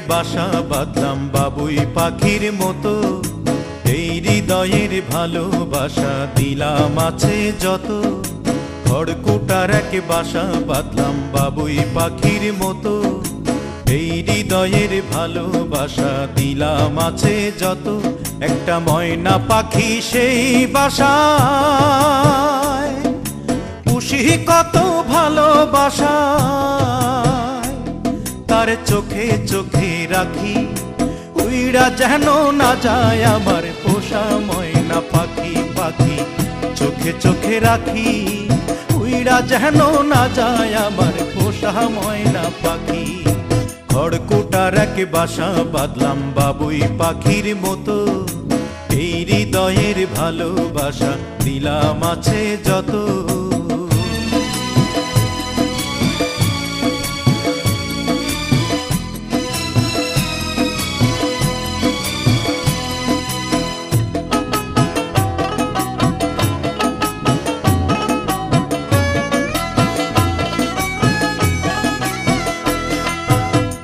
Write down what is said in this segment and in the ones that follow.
বাসা বাঁধলাম বাবুই পাখির মতো, এই হৃদয়ের ভালোবাসা দিলাম আছে যত। খড়কুটার এক বাসা বাঁধলাম বাবুই পাখির মতো, এই হৃদয়ের ভালোবাসা দিলাম আছে যত। একটা ময়না পাখি সেই বাসায় পুষি কত ভালোবাসা, তার চোখে চোখে রাখি উইড়া যেন না যায় আমার পোষা ময়না পাখি। পাখি চোখে চোখে রাখি উইড়া যেন না যায় আমার পোষা ময়না পাখি। খড়কুটার এক বাসা বাঁধলাম বাবুই পাখির মতো, এই হৃদয়ের ভালোবাসা দিলাম আছে যত।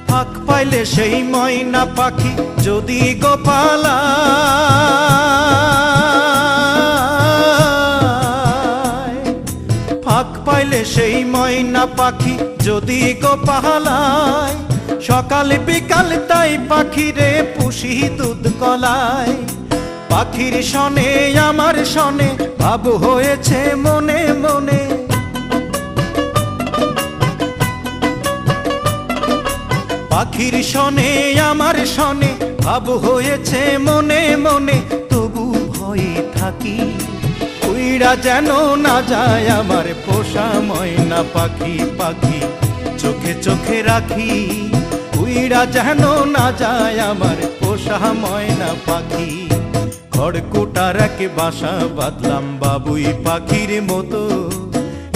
ফাঁক পাইলে সেই ময়না পাখি যদি গোপালা, ফাঁক পাইলে সেই ময়না পাখি যদি গোপালায়, সকাল বিকাল তাই পাখিরে পুষি দুধ কলায়। পাখির শনে আমার শনে ভাব হয়েছে মনে মনে, পাখির শনে আমার শনে ভাব হয়েছে মনে মনে। তবু ভয়ে থাকি উইড়া যেন না যায় আমার পোষা ময়না পাখি। পাখি চোখে চোখে রাখি উইড়া যেন না যায় আমার পোষা ময়না পাখি। খড়কুটার এক বাসা বাঁধলাম বাবুই পাখির মতো,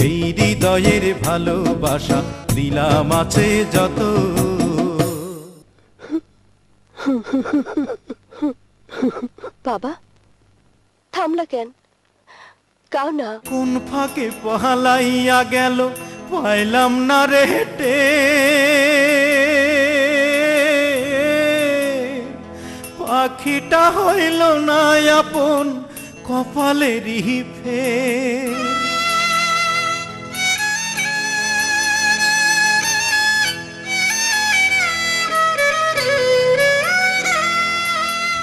এই হৃদয়ের ভালোবাসা দিলাম আছে যত। বাবা থামলা কেন? কাও না। কোন ফাঁকে পালাইয়া গেল পাইলাম না রে হেটে, পাখিটা হইল না আপন কপালেরই ফের।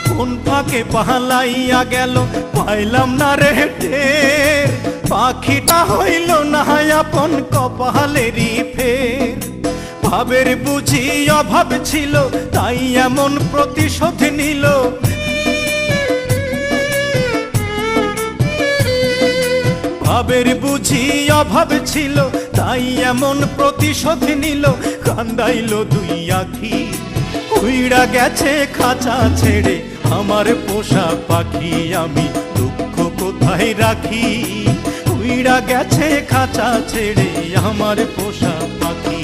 কোন ফাঁকে পালাইয়া গেল পাইলাম না রে টের, পাখিটা হইল না আপন কপালেরই ফের। ভাবের বুঝি অভাব ছিল তাই এমন প্রতিশোধ নিল, ভাবের বুঝি অভাব ছিল তাই এমন প্রতিশোধ নিল। কান্দাইল দুই আখি উইড়া গেছে খাঁচা ছেড়ে আমার পোষা পাখি, আমি দুঃখ কোথায় রাখি। উইড়া গেছে খাঁচা ছেড়ে আমার পোষা পাখি।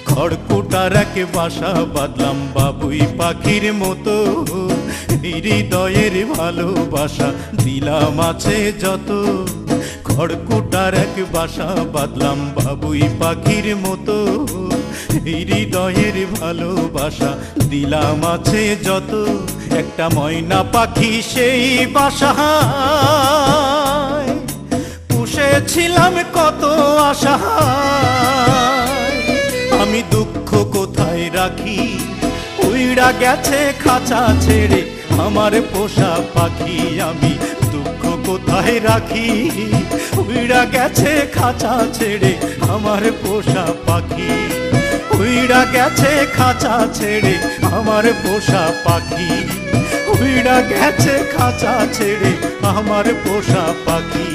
খড়কুটার এক বাসা বাঁধলাম বাবুই পাখির মতো, হৃদয়ের ভালোবাসা দিলাম আছে যত। খড়কুটার এক বাসা বাঁধলাম বাবুই পাখির মতো, হৃদয়ের ভালোবাসা দিলাম আছে যত। একটা ময়না পাখি সেই বাসায় পুষেছিলাম কত আশা, আমি দুঃখ কোথায় রাখি উইড়া গেছে খাঁচা ছেড়ে আমার পোষা পাখি। আমি দুঃখ কোথায় রাখি উইড়া গেছে খাঁচা ছেড়ে আমার পোষা পাখি। উইড়া গেছে খাঁচা ছেড়ে আমার পোষা পাখি, উইড়া গেছে খাঁচা ছেড়ে আমার পোষা পাখি।